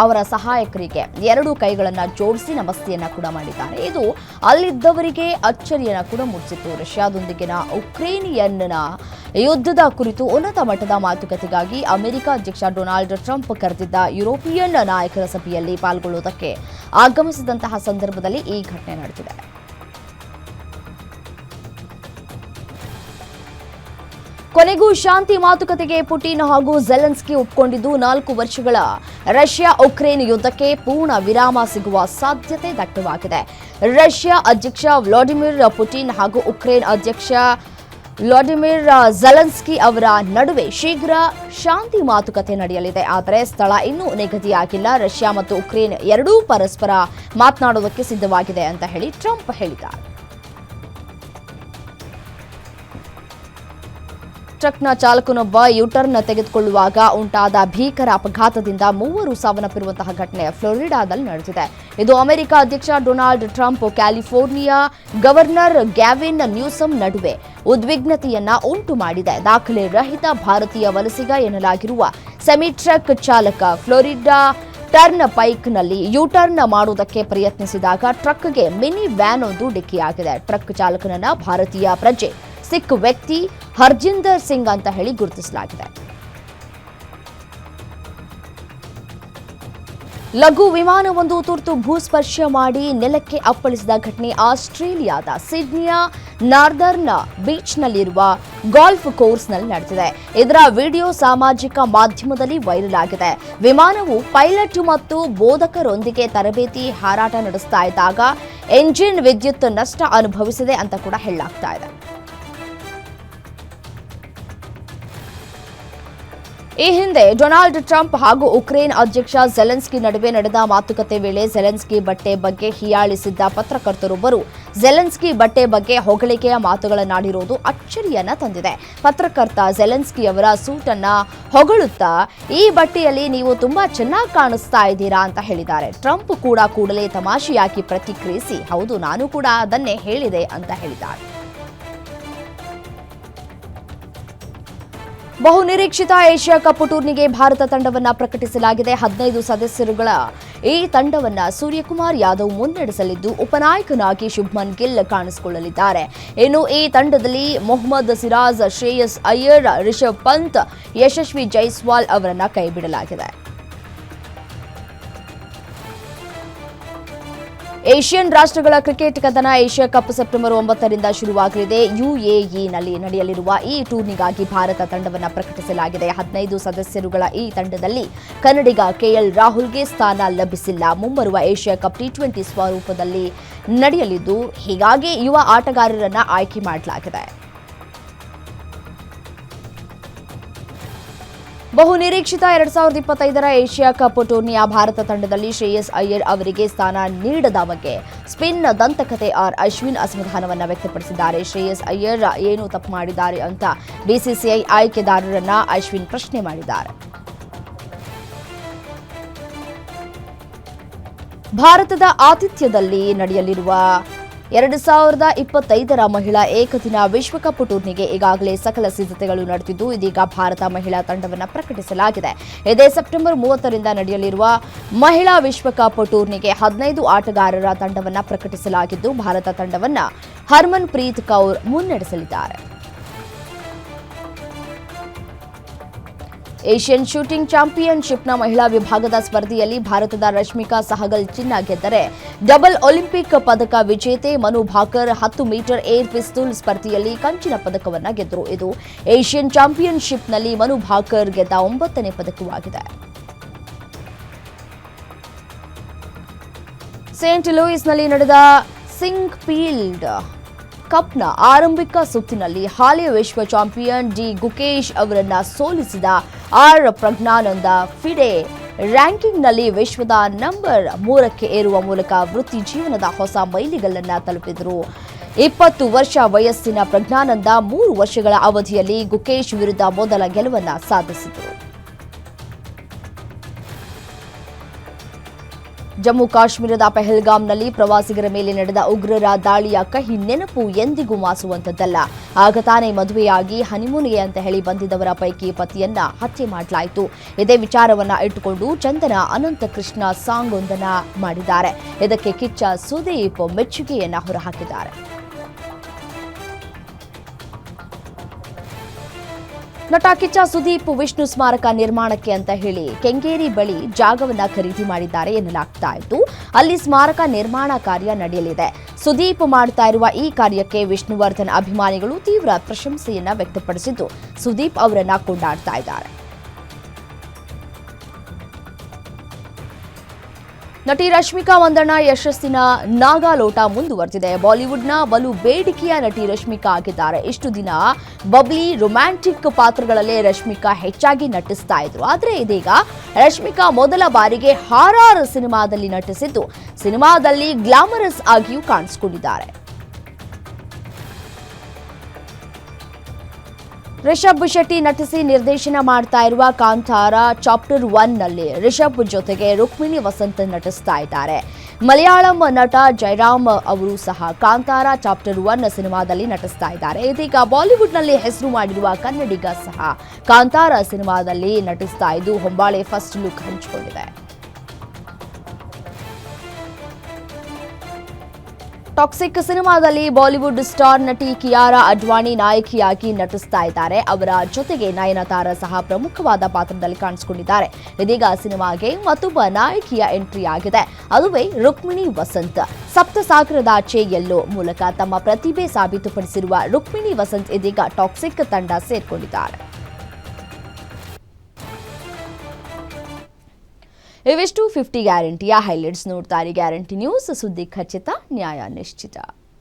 Speaker 1: ಅವರ ಸಹಾಯಕರಿಗೆ 2 ಕೈಗಳನ್ನು ಜೋಡಿಸಿ ನಮಸ್ತೆಯನ್ನ ಕೂಡ ಮಾಡಿದ್ದಾರೆ. ಇದು ಅಲ್ಲಿದ್ದವರಿಗೆ ಅಚ್ಚರಿಯನ್ನ ಕೂಡ ಮೂಡಿಸಿತ್ತು. ರಷ್ಯಾದೊಂದಿಗಿನ ಉಕ್ರೇನಿಯನ್ನ ಯುದ್ಧದ ಕುರಿತು ಉನ್ನತ ಮಟ್ಟದ ಮಾತುಕತೆಗಾಗಿ ಅಮೆರಿಕ ಅಧ್ಯಕ್ಷ ಡೊನಾಲ್ಡ್ ಟ್ರಂಪ್ ಕರೆದಿದ್ದ ಯುರೋಪಿಯನ್ ನಾಯಕರ ಸಭೆಯಲ್ಲಿ ಪಾಲ್ಗೊಳ್ಳುವುದಕ್ಕೆ ಆಗಮಿಸಿದಂತಹ ಸಂದರ್ಭದಲ್ಲಿ ಈ ಘಟನೆ ನಡೆದಿದೆ. ಕೊನೆಗೂ ಶಾಂತಿ ಮಾತುಕತೆಗೆ ಪುಟಿನ್ ಹಾಗೂ ಝೆಲೆನ್ಸ್ಕಿ ಒಪ್ಪಿಕೊಂಡಿದ್ದು 4 ವರ್ಷಗಳ ರಷ್ಯಾ ಉಕ್ರೇನ್ ಯುದ್ಧಕ್ಕೆ ಪೂರ್ಣ ವಿರಾಮ ಸಿಗುವ ಸಾಧ್ಯತೆ ದಟ್ಟವಾಗಿದೆ. ರಷ್ಯಾ ಅಧ್ಯಕ್ಷ ವ್ಲಾಡಿಮಿರ್ ಪುಟಿನ್ ಹಾಗೂ ಉಕ್ರೇನ್ ಅಧ್ಯಕ್ಷ ವ್ಲಾಡಿಮಿರ್ ಝೆಲೆನ್ಸ್ಕಿ ಅವರ ನಡುವೆ ಶೀಘ್ರ ಶಾಂತಿ ಮಾತುಕತೆ ನಡೆಯಲಿದೆ. ಆದರೆ ಸ್ಥಳ ಇನ್ನೂ ನಿಗದಿಯಾಗಿಲ್ಲ. ರಷ್ಯಾ ಮತ್ತು ಉಕ್ರೇನ್ ಎರಡೂ ಪರಸ್ಪರ ಮಾತನಾಡೋದಕ್ಕೆ ಸಿದ್ಧವಾಗಿದೆ ಅಂತ ಹೇಳಿ ಟ್ರಂಪ್ ಹೇಳಿದ್ದಾರೆ. ಟ್ರಕ್ನ ಚಾಲಕನೊಬ್ಬ ಯುಟರ್ನ್ ತೆಗೆದುಕೊಳ್ಳುವಾಗ ಉಂಟಾದ ಭೀಕರ ಅಪಘಾತದಿಂದ 3 ಸಾವನ್ನಪ್ಪಿರುವಂತಹ ಘಟನೆ ಫ್ಲೋರಿಡಾದಲ್ಲಿ ನಡೆದಿದೆ. ಇದು ಅಮೆರಿಕ ಅಧ್ಯಕ್ಷ ಡೊನಾಲ್ಡ್ ಟ್ರಂಪ್, ಕ್ಯಾಲಿಫೋರ್ನಿಯಾ ಗವರ್ನರ್ ಗ್ಯಾವಿನ್ ನ್ಯೂಸಮ್ ನಡುವೆ ಉದ್ವಿಗ್ನತೆಯನ್ನ ಉಂಟು ಮಾಡಿದೆ. ದಾಖಲೆ ರಹಿತ ಭಾರತೀಯ ವಲಸಿಗ ಎನ್ನಲಾಗಿರುವ ಸೆಮಿ ಟ್ರಕ್ ಚಾಲಕ ಫ್ಲೋರಿಡಾ ಟರ್ನ್ ಪೈಕ್ನಲ್ಲಿ ಯುಟರ್ನ್ ಮಾಡುವುದಕ್ಕೆ ಪ್ರಯತ್ನಿಸಿದಾಗ ಟ್ರಕ್ಗೆ ಮಿನಿ ವ್ಯಾನ್ ಒಂದು ಡಿಕ್ಕಿಯಾಗಿದೆ. ಟ್ರಕ್ ಚಾಲಕನನ್ನ ಭಾರತೀಯ ಪ್ರಜೆ ಸಿಖ್ ವ್ಯಕ್ತಿ ಹರ್ಜಿಂದರ್ ಸಿಂಗ್ ಅಂತ ಹೇಳಿ ಗುರುತಿಸಲಾಗಿದೆ. ಲಘು ವಿಮಾನವೊಂದು ತುರ್ತು ಭೂಸ್ಪರ್ಶ ಮಾಡಿ ನೆಲಕ್ಕೆ ಅಪ್ಪಳಿಸಿದ ಘಟನೆ ಆಸ್ಟ್ರೇಲಿಯಾದ ಸಿಡ್ನಿಯ ನಾರ್ದರ್ನ್ ಬೀಚ್ನಲ್ಲಿರುವ ಗಾಲ್ಫ್ ಕೋರ್ಸ್ನಲ್ಲಿ ನಡೆದಿದೆ. ಇದರ ವಿಡಿಯೋ ಸಾಮಾಜಿಕ ಮಾಧ್ಯಮದಲ್ಲಿ ವೈರಲ್ ಆಗಿದೆ. ವಿಮಾನವು ಪೈಲಟ್ ಮತ್ತು ಬೋಧಕರೊಂದಿಗೆ ತರಬೇತಿ ಹಾರಾಟ ನಡೆಸ್ತಾ ಇದ್ದಾಗ ಎಂಜಿನ್ ವಿದ್ಯುತ್ ನಷ್ಟ ಅನುಭವಿಸಿದೆ ಅಂತ ಕೂಡ ಹೇಳಲಾಗ್ತಾ ಇದೆ. ಈ ಹಿಂದೆ ಡೊನಾಲ್ಡ್ ಟ್ರಂಪ್ ಹಾಗೂ ಉಕ್ರೇನ್ ಅಧ್ಯಕ್ಷ ಝೆಲೆನ್ಸ್ಕಿ ನಡುವೆ ನಡೆದ ಮಾತುಕತೆ ವೇಳೆ ಝೆಲೆನ್ಸ್ಕಿ ಬಟ್ಟೆ ಬಗ್ಗೆ ಹೀಯಾಳಿಸಿದ್ದ ಪತ್ರಕರ್ತರೊಬ್ಬರು ಝೆಲೆನ್ಸ್ಕಿ ಬಟ್ಟೆ ಬಗ್ಗೆ ಹೊಗಳಿಕೆಯ ಮಾತುಗಳನ್ನಾಡಿರುವುದು ಅಚ್ಚರಿಯನ್ನ ತಂದಿದೆ. ಪತ್ರಕರ್ತ ಝೆಲೆನ್ಸ್ಕಿ ಅವರ ಸೂಟ್ ಅನ್ನ ಹೊಗಳುತ್ತಾ ಈ ಬಟ್ಟೆಯಲ್ಲಿ ನೀವು ತುಂಬಾ ಚೆನ್ನಾಗಿ ಕಾಣಿಸ್ತಾ ಇದ್ದೀರಾ ಅಂತ ಹೇಳಿದ್ದಾರೆ. ಟ್ರಂಪ್ ಕೂಡ ಕೂಡಲೇ ತಮಾಷೆಯಾಗಿ ಪ್ರತಿಕ್ರಿಯಿಸಿ, ಹೌದು ನಾನು ಕೂಡ ಅದನ್ನೇ ಹೇಳಿದೆ ಅಂತ ಹೇಳಿದ್ದಾರೆ. ಬಹುನಿರೀಕ್ಷಿತ ಏಷ್ಯಾ ಕಪ್ ಟೂರ್ನಿಗೆ ಭಾರತ ತಂಡವನ್ನ ಪ್ರಕಟಿಸಲಾಗಿದೆ. 15 ಸದಸ್ಯರುಗಳ ಈ ತಂಡವನ್ನ ಸೂರ್ಯಕುಮಾರ್ ಯಾದವ್ ಮುನ್ನಡೆಸಲಿದ್ದು ಉಪನಾಯಕನಾಗಿ ಶುಭ್ಮನ್ ಗಿಲ್ ಕಾಣಿಸಿಕೊಳ್ಳಲಿದ್ದಾರೆ. ಇನ್ನು ಈ ತಂಡದಲ್ಲಿ ಮೊಹಮ್ಮದ್ ಸಿರಾಜ್, ಶ್ರೇಯಸ್ ಅಯ್ಯರ್, ರಿಷಬ್ ಪಂತ್, ಯಶಸ್ವಿ ಜೈಸ್ವಾಲ್ ಅವರನ್ನ ಕೈಬಿಡಲಾಗಿದೆ. ಏಷ್ಯನ್ ರಾಷ್ಟ್ರಗಳ ಕ್ರಿಕೆಟ್ ಕದನ ಏಷ್ಯಾ ಕಪ್ ಸೆಪ್ಟೆಂಬರ್ 9ರಿಂದ ಶುರುವಾಗಲಿದೆ. ಯುಎಇನಲ್ಲಿ ನಡೆಯಲಿರುವ ಈ ಟೂರ್ನಿಗಾಗಿ ಭಾರತ ತಂಡವನ್ನು ಪ್ರಕಟಿಸಲಾಗಿದೆ. 15 ಸದಸ್ಯರುಗಳ ಈ ತಂಡದಲ್ಲಿ ಕನ್ನಡಿಗ ಕೆಎಲ್ ರಾಹುಲ್ಗೆ ಸ್ಥಾನ ಲಭಿಸಿಲ್ಲ. ಮುಂಬರುವ ಏಷ್ಯಾ ಕಪ್ T20 ಸ್ವರೂಪದಲ್ಲಿ ನಡೆಯಲಿದ್ದು, ಹೀಗಾಗಿ ಯುವ ಆಟಗಾರರನ್ನ ಆಯ್ಕೆ ಮಾಡಲಾಗಿದೆ. ಬಹುನಿರೀಕ್ಷಿತ 2025ರ ಏಷ್ಯಾ ಕಪ್ ಟೂರ್ನಿಯ ಭಾರತ ತಂಡದಲ್ಲಿ ಶ್ರೇಯಸ್ ಅಯ್ಯರ್ ಅವರಿಗೆ ಸ್ಥಾನ ನೀಡದ ಬಗ್ಗೆ ಸ್ಪಿನ್ ದಂತಕತೆ ಅಶ್ವಿನ್ ಅಸಮಾಧಾನವನ್ನು ವ್ಯಕ್ತಪಡಿಸಿದ್ದಾರೆ. ಶ್ರೇಯಸ್ ಅಯ್ಯರ್ ಏನು ತಪ್ಪು ಮಾಡಿದ್ದಾರೆ ಅಂತ ಬಿಸಿಸಿಐ ಆಯ್ಕೆದಾರರನ್ನ ಅಶ್ವಿನ್ ಪ್ರಶ್ನೆ ಮಾಡಿದ್ದಾರೆ. ಭಾರತದ ಆತಿಥ್ಯದಲ್ಲಿ ನಡೆಯಲಿರುವ 2025ರ ಮಹಿಳಾ ಏಕದಿನ ವಿಶ್ವಕಪ್ ಟೂರ್ನಿಗೆ ಈಗಾಗಲೇ ಸಕಲ ಸಿದ್ಧತೆಗಳು ನಡೆದಿದ್ದು, ಇದೀಗ ಭಾರತ ಮಹಿಳಾ ತಂಡವನ್ನು ಪ್ರಕಟಿಸಲಾಗಿದೆ. ಇದೇ ಸೆಪ್ಟೆಂಬರ್ 30ರಿಂದ ನಡೆಯಲಿರುವ ಮಹಿಳಾ ವಿಶ್ವಕಪ್ ಟೂರ್ನಿಗೆ 15 ಆಟಗಾರರ ತಂಡವನ್ನು ಪ್ರಕಟಿಸಲಾಗಿದ್ದು, ಭಾರತ ತಂಡವನ್ನು ಹರ್ಮನ್ ಪ್ರೀತ್ ಕೌರ್ ಮುನ್ನಡೆಸಲಿದ್ದಾರೆ. ಏಷ್ಯನ್ ಶೂಟಿಂಗ್ ಚಾಂಪಿಯನ್ಶಿಪ್ನ ಮಹಿಳಾ ವಿಭಾಗದ ಸ್ಪರ್ಧೆಯಲ್ಲಿ ಭಾರತದ ರಶ್ಮಿಕಾ ಸಹಗಲ್ ಚಿನ್ನ ಗೆದ್ದರೆ, ಡಬಲ್ ಒಲಿಂಪಿಕ್ ಪದಕ ವಿಜೇತೆ Manu Bhaker 10 metre air pistol ಸ್ಪರ್ಧೆಯಲ್ಲಿ ಕಂಚಿನ ಪದಕವನ್ನು ಗೆದ್ದರು. ಇದು ಏಷ್ಯನ್ ಚಾಂಪಿಯನ್ಶಿಪ್ನಲ್ಲಿ ಮನು ಭಾಕರ್ ಗೆದ್ದ 9ನೇ ಪದಕವಾಗಿದೆ. ಸೇಂಟ್ ಲೂಯಿಸ್ನಲ್ಲಿ ನಡೆದ ಸಿಂಕ್ಫೀಲ್ಡ್ ಕಪ್ನ ಆರಂಭಿಕ ಸುತ್ತಿನಲ್ಲಿ ಹಾಲಿ ವಿಶ್ವ ಚಾಂಪಿಯನ್ ಡಿ ಗುಕೇಶ್ ಅವರನ್ನ ಸೋಲಿಸಿದ ಪ್ರಜ್ಞಾನಂದ ಫಿಡೆ ರ್ಯಾಂಕಿಂಗ್ನಲ್ಲಿ ವಿಶ್ವದ ನಂಬರ್ 3ಕ್ಕೆ ಏರುವ ಮೂಲಕ ವೃತ್ತಿ ಜೀವನದ ಹೊಸ ಮೈಲಿಗಲ್ಲನ್ನ ತಲುಪಿದರು. 20 ವರ್ಷ ವಯಸ್ಸಿನ ಪ್ರಜ್ಞಾನಂದ 3 ವರ್ಷಗಳ ಅವಧಿಯಲ್ಲಿ ಗುಕೇಶ್ ವಿರುದ್ಧ ಮೊದಲ ಗೆಲುವನ್ನ ಸಾಧಿಸಿದರು. ಜಮ್ಮು ಕಾಶ್ಮೀರದ ಪಹಲ್ಗಾಮ್ನಲ್ಲಿ ಪ್ರವಾಸಿಗರ ಮೇಲೆ ನಡೆದ ಉಗ್ರರ ದಾಳಿಯ ಕಹಿ ನೆನಪು ಎಂದಿಗೂ ಮಾಸುವಂತದ್ದಲ್ಲ. ಆಗ ತಾನೇ ಮದುವೆಯಾಗಿ ಹನಿಮೂನ್ಗೆ ಅಂತ ಹೇಳಿ ಬಂದಿದ್ದವರ ಪೈಕಿ ಪತಿಯನ್ನ ಹತ್ಯೆ ಮಾಡಲಾಯಿತು. ಇದೇ ವಿಚಾರವನ್ನ ಇಟ್ಟುಕೊಂಡು ಚಂದನ ಅನಂತ ಕೃಷ್ಣ ಸಾಂಗ್ ಒಂದನ್ನ ಮಾಡಿದ್ದಾರೆ. ಇದಕ್ಕೆ ಕಿಚ್ಚ ಸುದೀಪ್ ಮೆಚ್ಚುಗೆಯನ್ನ ಹೊರಹಾಕಿದ್ದಾರೆ. ನಟ ಕಿಚ್ಚ ಸುದೀಪ್ ವಿಷ್ಣು ಸ್ಮಾರಕ ನಿರ್ಮಾಣಕ್ಕೆ ಅಂತ ಹೇಳಿ ಕೆಂಗೇರಿ ಬಳಿ ಜಾಗವನ್ನ ಖರೀದಿ ಮಾಡಿದ್ದಾರೆ ಎನ್ನಲಾಗ್ತಾ ಇತ್ತು. ಅಲ್ಲಿ ಸ್ಮಾರಕ ನಿರ್ಮಾಣ ಕಾರ್ಯ ನಡೆಯಲಿದೆ. ಸುದೀಪ್ ಮಾಡ್ತಾ ಇರುವ ಈ ಕಾರ್ಯಕ್ಕೆ ವಿಷ್ಣುವರ್ಧನ್ ಅಭಿಮಾನಿಗಳು ತೀವ್ರ ಪ್ರಶಂಸೆಯನ್ನ ವ್ಯಕ್ತಪಡಿಸಿದ್ದು, ಸುದೀಪ್ ಅವರನ್ನ ಕೊಂಡಾಡ್ತಾ ಇದ್ದಾರೆ. ನಟಿ ರಶ್ಮಿಕಾ ಮಂದಣ್ಣ ಯಶಸ್ಸಿನ ನಾಗಾಲೋಟ ಮುಂದುವರೆದಿದೆ. ಬಾಲಿವುಡ್ನ ಬಲು ಬೇಡಿಕೆಯ ನಟಿ ರಶ್ಮಿಕಾ ಆಗಿದ್ದಾರೆ. ಇಷ್ಟು ದಿನ ಬಬ್ಲಿ ರೊಮ್ಯಾಂಟಿಕ್ ಪಾತ್ರಗಳಲ್ಲೇ ರಶ್ಮಿಕಾ ಹೆಚ್ಚಾಗಿ ನಟಿಸ್ತಾ ಇದ್ರು. ಆದರೆ ಇದೀಗ ರಶ್ಮಿಕಾ ಮೊದಲ ಬಾರಿಗೆ ಹಾರರ್ ಸಿನಿಮಾದಲ್ಲಿ ನಟಿಸಿದ್ದು, ಸಿನಿಮಾದಲ್ಲಿ ಗ್ಲಾಮರಸ್ ಆಗಿಯೂ ಕಾಣಿಸಿಕೊಂಡಿದ್ದಾರೆ. ರಿಷಬ್ ಶೆಟ್ಟಿ ನಟಿಸಿ ನಿರ್ದೇಶನ ಮಾಡ್ತಾ ಇರುವ ಕಾಂತಾರ ಚಾಪ್ಟರ್ 1ನಲ್ಲಿ ರಿಷಬ್ ಜೊತೆಗೆ ರುಕ್ಮಿಣಿ ವಸಂತ್ ನಟಿಸ್ತಾ ಇದ್ದಾರೆ. ಮಲಯಾಳಂ ನಟ ಜಯರಾಮ್ ಅವರು ಸಹ ಕಾಂತಾರ ಚಾಪ್ಟರ್ 1 ಸಿನಿಮಾದಲ್ಲಿ ನಟಿಸ್ತಾ ಇದ್ದಾರೆ. ಇದೀಗ ಬಾಲಿವುಡ್ನಲ್ಲಿ ಹೆಸರು ಮಾಡಿರುವ ಕನ್ನಡಿಗ ಸಹ ಕಾಂತಾರ ಸಿನಿಮಾದಲ್ಲಿ ನಟಿಸ್ತಾ ಇದ್ದು, ಹೊಂಬಾಳೆ ಫಸ್ಟ್ ಲುಕ್ ಹಂಚಿಕೊಂಡಿದೆ. ಟಾಕ್ಸಿಕ್ ಸಿನಿಮಾದಲ್ಲಿ ಬಾಲಿವುಡ್ ಸ್ಟಾರ್ ನಟಿ ಕಿಯಾರಾ ಅಡ್ವಾಣಿ ನಾಯಕಿಯಾಗಿ ನಟಿಸ್ತಾ ಇದ್ದಾರೆ. ಅವರ ಜೊತೆಗೆ ನಯನತಾರ ಸಹ ಪ್ರಮುಖವಾದ ಪಾತ್ರದಲ್ಲಿ ಕಾಣಿಸಿಕೊಂಡಿದ್ದಾರೆ. ಇದೀಗ ಸಿನಿಮಾಗೆ ಮತ್ತೊಬ್ಬ ನಾಯಕಿಯ ಎಂಟ್ರಿ ಆಗಿದೆ. ಅದುವೇ ರುಕ್ಮಿಣಿ ವಸಂತ್. ಸಪ್ತಸಾಗರದಾಚೆ ಎಲ್ಲೋ ಮೂಲಕ ತಮ್ಮ ಪ್ರತಿಭೆ ಸಾಬೀತುಪಡಿಸಿರುವ ರುಕ್ಮಿಣಿ ವಸಂತ್ ಇದೀಗ ಟಾಕ್ಸಿಕ್ ತಂಡ ಸೇರ್ಕೊಂಡಿದ್ದಾರೆ. ಇವಿಷ್ಟು 50 ಗ್ಯಾರಂಟಿಯ ಹೈಲೈಟ್ಸ್. ನೋಡ್ತಾರೆ ಗ್ಯಾರಂಟಿ ನ್ಯೂಸ್, ಸುದ್ದಿ ಖಚಿತ, ನ್ಯಾಯ ನಿಶ್ಚಿತ.